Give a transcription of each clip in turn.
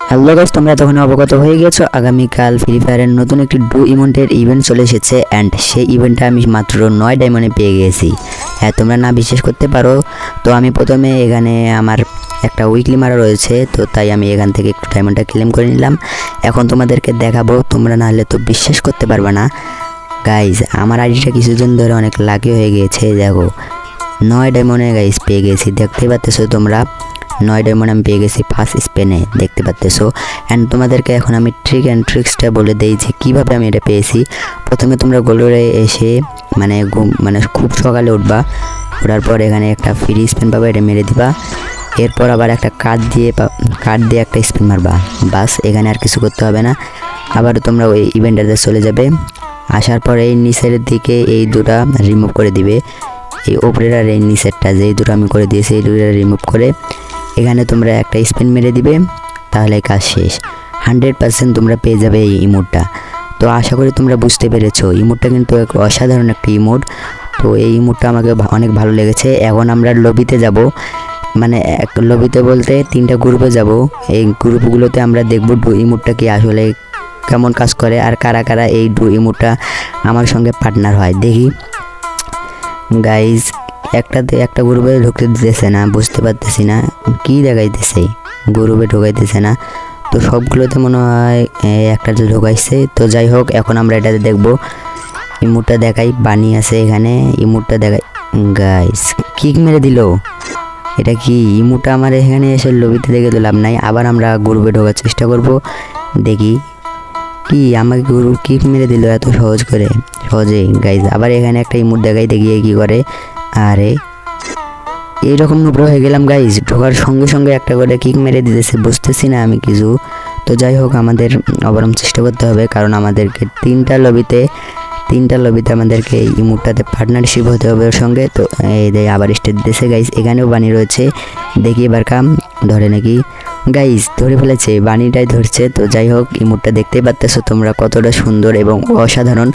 Hello guys, তোমরা তখন অবগত হয়ে গেছো আগামীকাল ফ্রি ফায়ারের নতুন একটি ডু ইমোটের ইভেন্ট চলে এসেছে অ্যান্ড সেই ইভেন্টটা আমি মাত্র 9 ডায়মন্ডে পেয়ে গেছি। হ্যাঁ, তোমরা না বিশ্বাস করতে পারো, তো আমি প্রথমে এখানে আমার একটা উইকলি মারা রয়েছে, তো তাই আমি এখান থেকে একটু ডায়মন্ডটা ক্লেম করে নিলাম। এখন তোমাদেরকে দেখাবো, তোমরা না হলে তো বিশ্বাস করতে পারবে না গাইজ। আমার আইডিটা কিছুদিন ধরে অনেক লাকি হয়ে গিয়েছে। দেখো 9 ডায়মন্ডে গাইজ পেয়ে গেছি, দেখতে পাচ্তেছো তোমরা 9 ডায়মন্ড আমি পেয়ে গেছি ফার্স্ট স্পেনে, দেখতে পাচ্তেছো। অ্যান্ড তোমাদেরকে এখন আমি ট্রিক্সটা বলে দিই যে কীভাবে আমি এটা পেয়েছি। প্রথমে তোমরা গোলরে এসে মানে খুব সকালে উঠবা, ওঠার পর এখানে একটা ফ্রি স্পিন পাবে, এটা মেরে দিবা। এরপর আবার একটা কার্ড দিয়ে একটা স্পিন মারবা, বাস, এখানে আর কিছু করতে হবে না। আবার তোমরা ওই ইভেন্টাতে চলে যাবে, আসার পর এই নিচের দিকে এই দুটা রিমুভ করে দিবে, এই ওপরের আর এই নিচেরটা যেই দুটো আমি করে দিয়েছি এই দুটো রিমুভ করে এখানে তোমরা একটা স্পিন মেরে দিবে, তাহলে কাজ শেষ। 100% তোমরা পেয়ে যাবে এই ইমোটটা। তো আশা করি তোমরা বুঝতে পেরেছো, ইমোটটা কিন্তু এক অসাধারণ একটা ইমোট। তো এই ইমোটটা আমাকে অনেক ভালো লেগেছে। এখন আমরা লবিতে যাব, মানে এক লবিতে বলতে 3টা গ্রুপে যাব। এই গ্রুপগুলোতে আমরা দেখব ডু ইমোটটা কি আসলে কেমন কাজ করে আর কারা কারা এই ডু ইমোটটা আমার সঙ্গে পার্টনার হয়। দেখি গাইজ, একটা গ্রুপে ঢুকতে দিতেছে না, বুঝতে পারতেছি না কি দেখাইতেছে, গ্রুপে ঢুকাইতেছে না। তো সবগুলোতে মনে হয় একটাতে ঢুকাইছে। তো যাই হোক, এখন আমরা এটাতে দেখবো। ইমোটটা দেখাই, বানি আছে এখানে, ইমোটটা দেখাই। গাইজ কিক মেরে দিল, এটা কি ইমোটটা আমার এখানে এসে লবিতে দেখে তো লাভ নাই। আবার আমরা গ্রুপে ঢোকার চেষ্টা করব, দেখি কি আমাকে গ্রুপ কিক মেরে দিল এত সহজে গাইজ। আবার এখানে একটা ইমোট দেখাই, দেখি কি করে। আরে এইরকম নুব্র হয়ে গেলাম গাইজ, ঢোকার সঙ্গে সঙ্গে একটা করে কিক মেরে দিতেছে, বুঝতেছি না আমি কিছু। তো যাই হোক, আমাদের অবরম চেষ্টা করতে হবে, কারণ আমাদেরকে 3টা লবিতে আমাদেরকে এই ইমোটটাতে পার্টনারশিপ হতে হবে ওর সঙ্গে। তো এই আবার স্টেট দিতেছে গাইজ, এখানেও বানি রয়েছে, দেখি এবার কাম ধরে নাকি। গাইজ ধরে ফেলেছে, বানিটাই ধরছে। তো যাই হোক, ইমোটটা দেখতেই পাচ্তেছো তোমরা কতটা সুন্দর এবং অসাধারণ,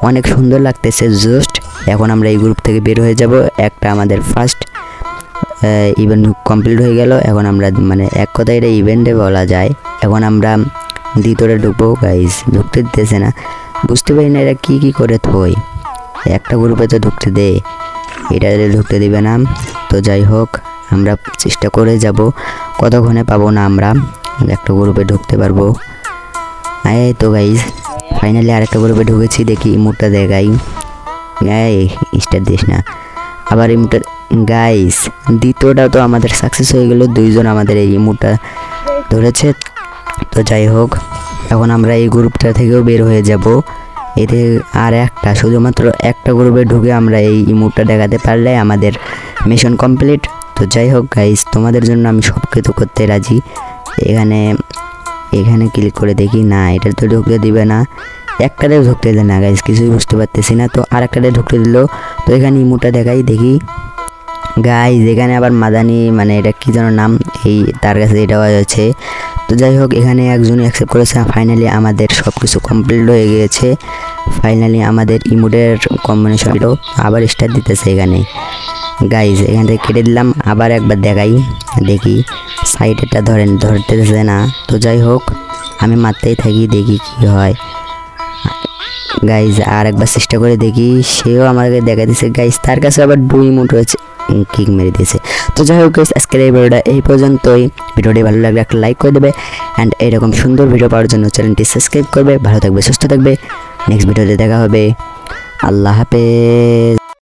অনেক সুন্দর লাগতেছে জাস্ট। এখন আমরা এই গ্রুপ থেকে বের হয়ে যাব, একটা আমাদের ফার্স্ট ইভেন্ট কমপ্লিট হয়ে গেল। এখন আমরা মানে এক কথায় এটা ইভেন্টে বলা যায়। এখন আমরা দ্বিতীয়টা ঢুকবো, গাইজ ঢুকতে দিতেছে না, বুঝতে পারি না এরা কি করে থই। একটা গ্রুপে তো ঢুকতে দে, এটা ঢুকতে দিবে না। তো যাই হোক, আমরা চেষ্টা করে যাব, কতক্ষণে পাবো না আমরা একটা গ্রুপে ঢুকতে পারবো। এই তো গাইজ ফাইনালি আরেকটা গ্রুপে ঢুকেছি, দেখি ইমোটটা দেখাই। স্টার দিস না, আবার ইমোটটা। গাইজ দ্বিতীয়টা তো আমাদের সাকসেস হয়ে গেল, 2জন আমাদের এই ইমোটটা ধরেছে। তো যাই হোক, এখন আমরা এই গ্রুপটা থেকেও বের হয়ে যাব। এতে আর শুধুমাত্র একটা গ্রুপে ঢুকে আমরা এই ইমোটটা দেখাতে পারলে আমাদের মিশন কমপ্লিট। তো যাই হোক গাইজ, তোমাদের জন্য আমি সব কিছু করতে রাজি। এখানে ক্লিক করে দেখি, না এটা তো ঢুকতে দিবে না, একটাতে ঢুকতে দেয় না গাইজ, কিছুই বুঝতে পারতেছি না। তো আর একটাতে ঢুকতে দিল, তো এখানে ইমোটটা দেখাই, দেখি গাইজ এখানে আবার মাদানি, মানে এটা কি যেন নাম, এই তার কাছে এটা আছে। তো যাই হোক, এখানে একজন অ্যাকসেপ্ট করেছে। ফাইনালি আমাদের সব কিছু কমপ্লিট হয়ে গিয়েছে। ফাইনালি আমাদের ইমোটের কম্বিনেশনটাও আবার স্টার্ট দিতেছে এখানে। গাইজ এখান থেকে কেটে দিলাম, আবার একবার দেখাই, দেখি সাইডেরটা ধরতেছে না। তো যাই হোক, আমি মারতেই থাকি, দেখি কি হয়। গাইজ আর একবার চেষ্টা করে দেখি, সেও আমাকে দেখা দিচ্ছে। গাইজ তার কাছে আবার 2 ইমোট রয়েছে, কিক মেরে দিয়েছে। তো যাই হোক গাইজ, আজকের এই ভিডিওটা এই পর্যন্তই। ভিডিওটি ভালো লাগলে একটা লাইক করে দেবে অ্যান্ড এরকম সুন্দর ভিডিও পাওয়ার জন্য চ্যানেলটি সাবস্ক্রাইব করবে। ভালো থাকবে, সুস্থ থাকবে, নেক্সট ভিডিওতে দেখা হবে। আল্লাহ হাফেজ।